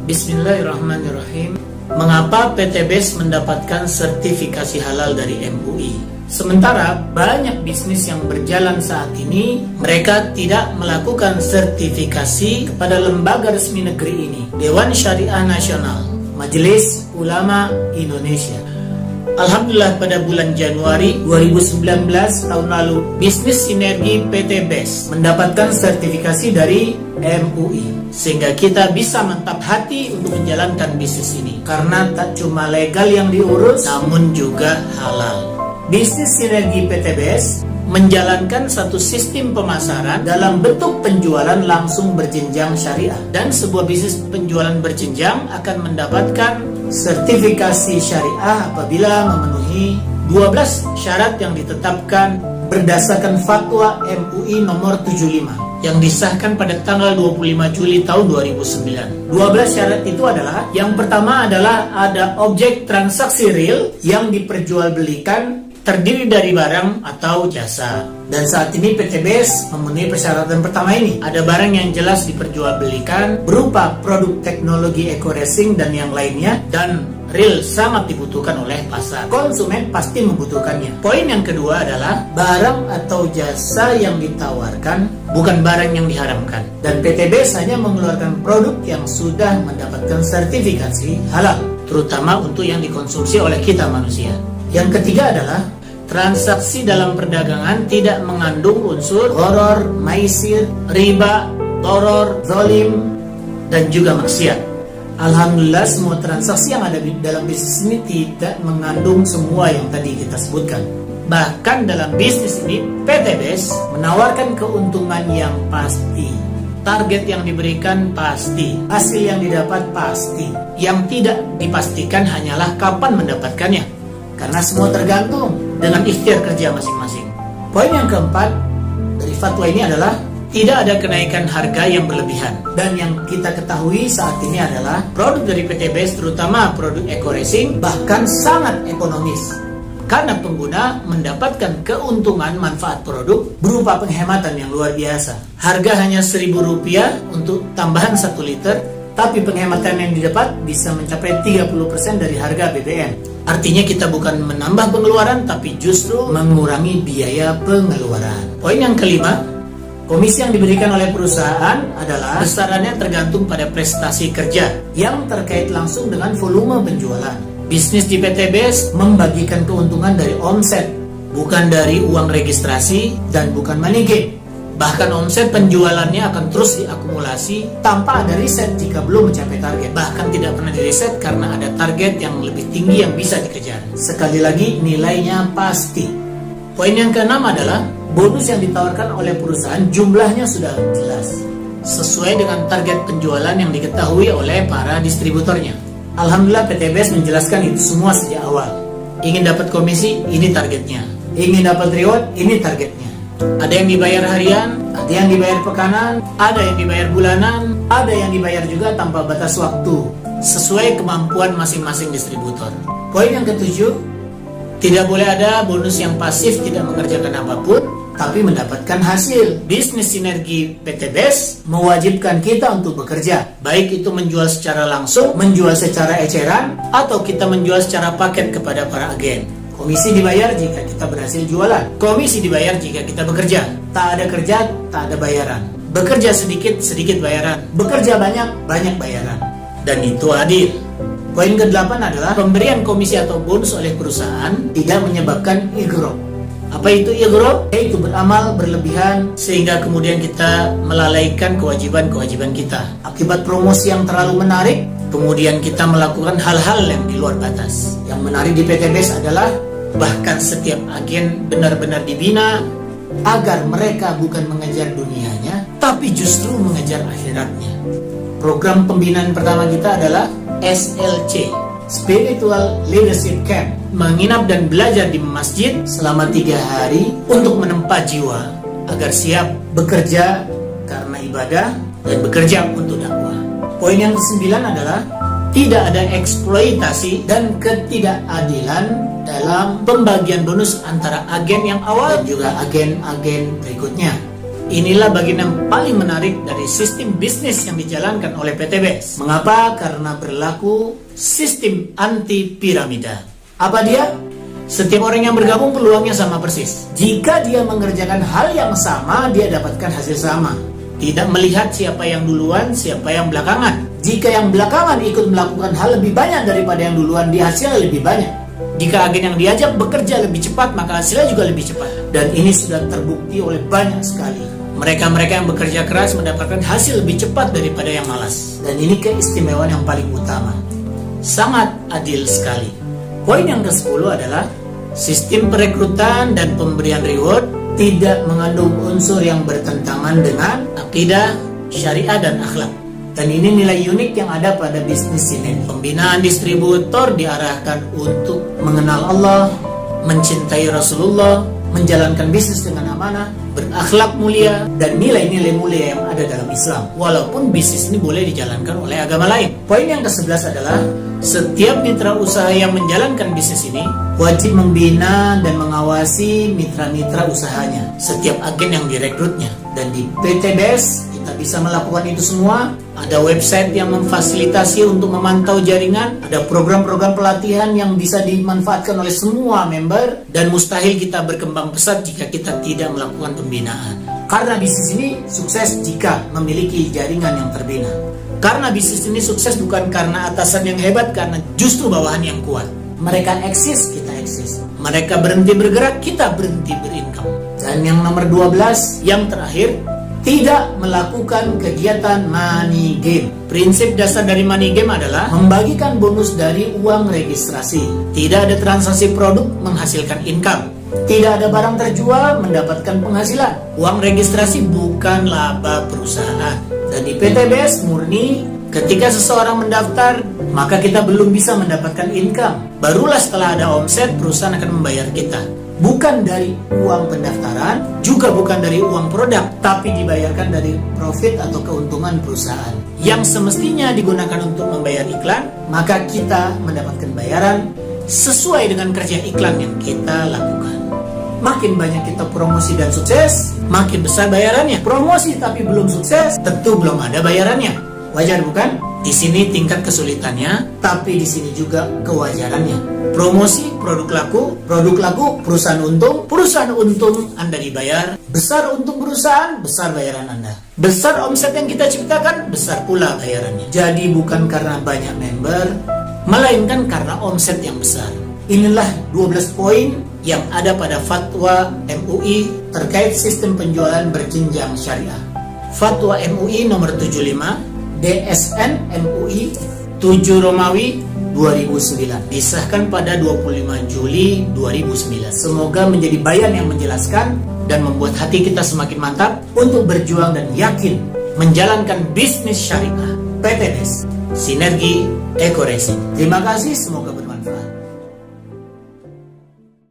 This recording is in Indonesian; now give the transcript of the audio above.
Bismillahirrahmanirrahim. Mengapa PT BES mendapatkan sertifikasi halal dari MUI? Sementara banyak bisnis yang berjalan saat ini, mereka tidak melakukan sertifikasi kepada lembaga resmi negeri ini, Dewan Syariah Nasional, Majelis Ulama Indonesia. Alhamdulillah pada bulan Januari 2019 tahun lalu, bisnis sinergi PT BES mendapatkan sertifikasi dari MUI, sehingga kita bisa mantap hati untuk menjalankan bisnis ini, karena tak cuma legal yang diurus, namun juga halal. Bisnis sinergi PT BES menjalankan satu sistem pemasaran dalam bentuk penjualan langsung berjenjang syariah, dan sebuah bisnis penjualan berjenjang akan mendapatkan sertifikasi syariah apabila memenuhi 12 syarat yang ditetapkan berdasarkan fatwa MUI nomor 75 yang disahkan pada tanggal 25 Juli tahun 2009. 12 syarat itu adalah, yang pertama adalah ada objek transaksi real yang diperjualbelikan terdiri dari barang atau jasa. Dan saat ini PT BES memenuhi persyaratan pertama ini. Ada barang yang jelas diperjualbelikan berupa produk teknologi eco-racing dan yang lainnya, dan real sangat dibutuhkan oleh pasar. Konsumen pasti membutuhkannya. Poin yang kedua adalah barang atau jasa yang ditawarkan bukan barang yang diharamkan. Dan PT BES hanya mengeluarkan produk yang sudah mendapatkan sertifikasi halal, terutama untuk yang dikonsumsi oleh kita manusia. Yang ketiga adalah transaksi dalam perdagangan tidak mengandung unsur gharar, maisir, riba, doror, zalim, dan juga maksiat. Alhamdulillah semua transaksi yang ada di dalam bisnis ini tidak mengandung semua yang tadi kita sebutkan. Bahkan dalam bisnis ini PT BES menawarkan keuntungan yang pasti. Target yang diberikan pasti, hasil yang didapat pasti. Yang tidak dipastikan hanyalah kapan mendapatkannya, karena semua tergantung dengan ikhtiar kerja masing-masing. Poin yang keempat dari fatwa ini adalah tidak ada kenaikan harga yang berlebihan. Dan yang kita ketahui saat ini adalah produk dari PT BES, terutama produk eco-racing, bahkan sangat ekonomis, karena pengguna mendapatkan keuntungan manfaat produk berupa penghematan yang luar biasa. Harga hanya Rp1.000 untuk tambahan 1 liter, tapi penghematan yang didapat bisa mencapai 30% dari harga BBM. Artinya kita bukan menambah pengeluaran, tapi justru mengurangi biaya pengeluaran. Poin yang kelima, komisi yang diberikan oleh perusahaan adalah besarannya tergantung pada prestasi kerja yang terkait langsung dengan volume penjualan. Bisnis di PT BES membagikan keuntungan dari omset, bukan dari uang registrasi dan bukan money game. Bahkan omset penjualannya akan terus diakumulasi tanpa ada riset jika belum mencapai target. Bahkan tidak pernah diriset karena ada target yang lebih tinggi yang bisa dikejar. Sekali lagi, nilainya pasti. Poin yang keenam adalah bonus yang ditawarkan oleh perusahaan jumlahnya sudah jelas, sesuai dengan target penjualan yang diketahui oleh para distributornya. Alhamdulillah PT BES menjelaskan itu semua sejak awal. Ingin dapat komisi, ini targetnya. Ingin dapat reward, ini targetnya. Ada yang dibayar harian, ada yang dibayar pekanan, ada yang dibayar bulanan, ada yang dibayar juga tanpa batas waktu, sesuai kemampuan masing-masing distributor. Poin yang ketujuh, tidak boleh ada bonus yang pasif, tidak mengerjakan apapun, tapi mendapatkan hasil. Bisnis sinergi PT BES mewajibkan kita untuk bekerja, baik itu menjual secara langsung, menjual secara eceran, atau kita menjual secara paket kepada para agen. Komisi dibayar jika kita berhasil jualan. Komisi dibayar jika kita bekerja. Tak ada kerja, tak ada bayaran. Bekerja sedikit, sedikit bayaran. Bekerja banyak, banyak bayaran. Dan itu adil. Poin ke-8 adalah pemberian komisi atau bonus oleh perusahaan tidak menyebabkan ighro. Apa itu ighro? Yaitu beramal berlebihan sehingga kemudian kita melalaikan kewajiban-kewajiban kita. Akibat promosi yang terlalu menarik, kemudian kita melakukan hal-hal yang di luar batas. Yang menarik di PT BES adalah bahkan setiap agen benar-benar dibina agar mereka bukan mengejar dunianya, tapi justru mengejar akhiratnya. Program pembinaan pertama kita adalah SLC, Spiritual Leadership Camp, menginap dan belajar di masjid selama 3 hari untuk menempa jiwa agar siap bekerja karena ibadah dan bekerja untuk dakwah. Poin yang ke-9 adalah tidak ada eksploitasi dan ketidakadilan dalam pembagian bonus antara agen yang awal dan juga agen-agen berikutnya. Inilah bagian yang paling menarik dari sistem bisnis yang dijalankan oleh PT BES. Mengapa? Karena berlaku sistem anti piramida. Apa dia? Setiap orang yang bergabung peluangnya sama persis. Jika dia mengerjakan hal yang sama, dia dapatkan hasil sama. Tidak melihat siapa yang duluan, siapa yang belakangan. Jika yang belakangan ikut melakukan hal lebih banyak daripada yang duluan, dia hasilnya lebih banyak. Jika agen yang diajak bekerja lebih cepat, maka hasilnya juga lebih cepat. Dan ini sudah terbukti oleh banyak sekali. Mereka-mereka yang bekerja keras mendapatkan hasil lebih cepat daripada yang malas. Dan ini keistimewaan yang paling utama. Sangat adil sekali. Poin yang ke-10 adalah sistem perekrutan dan pemberian reward tidak mengandung unsur yang bertentangan dengan akidah, syariah, dan akhlak. Dan ini nilai unik yang ada pada bisnis ini. Pembinaan distributor diarahkan untuk mengenal Allah, mencintai Rasulullah, menjalankan bisnis dengan amanah, berakhlak mulia, dan nilai-nilai mulia yang ada dalam Islam. Walaupun bisnis ini boleh dijalankan oleh agama lain. Poin yang ke-11 adalah setiap mitra usaha yang menjalankan bisnis ini wajib membina dan mengawasi mitra-mitra usahanya, setiap agen yang direkrutnya. Dan di PT BES kita bisa melakukan itu semua. Ada website yang memfasilitasi untuk memantau jaringan, ada program-program pelatihan yang bisa dimanfaatkan oleh semua member, dan mustahil kita berkembang pesat jika kita tidak melakukan pembinaan. Karena bisnis ini sukses jika memiliki jaringan yang terbina. Karena bisnis ini sukses bukan karena atasan yang hebat, karena justru bawahan yang kuat. Mereka eksis, kita eksis. Mereka berhenti bergerak, kita berhenti berincome. Dan yang nomor 12, yang terakhir, tidak melakukan kegiatan money game. Prinsip dasar dari money game adalah membagikan bonus dari uang registrasi. Tidak ada transaksi produk menghasilkan income. Tidak ada barang terjual mendapatkan penghasilan. Uang registrasi bukan laba perusahaan. Dan di PT BES murni, ketika seseorang mendaftar, maka kita belum bisa mendapatkan income. Barulah setelah ada omset, perusahaan akan membayar kita. Bukan dari uang pendaftaran, juga bukan dari uang produk, tapi dibayarkan dari profit atau keuntungan perusahaan yang semestinya digunakan untuk membayar iklan. Maka kita mendapatkan bayaran sesuai dengan kerja iklan yang kita lakukan. Makin banyak kita promosi dan sukses, makin besar bayarannya. Promosi tapi belum sukses, tentu belum ada bayarannya. Wajar bukan? Di sini tingkat kesulitannya, tapi di sini juga kewajarannya. Promosi, produk laku, perusahaan untung, Anda dibayar. Besar untung perusahaan, besar bayaran Anda. Besar omset yang kita ciptakan, besar pula bayarannya. Jadi bukan karena banyak member, melainkan karena omset yang besar. Inilah 12 poin yang ada pada fatwa MUI terkait sistem penjualan berjenjang syariah. Fatwa MUI nomor 75 DSN MUI 7 Romawi 2009, disahkan pada 25 Juli 2009. Semoga menjadi bayan yang menjelaskan dan membuat hati kita semakin mantap untuk berjuang dan yakin menjalankan bisnis syariah. PT BES, Sinergi Eko Racing. Terima kasih, semoga berhasil.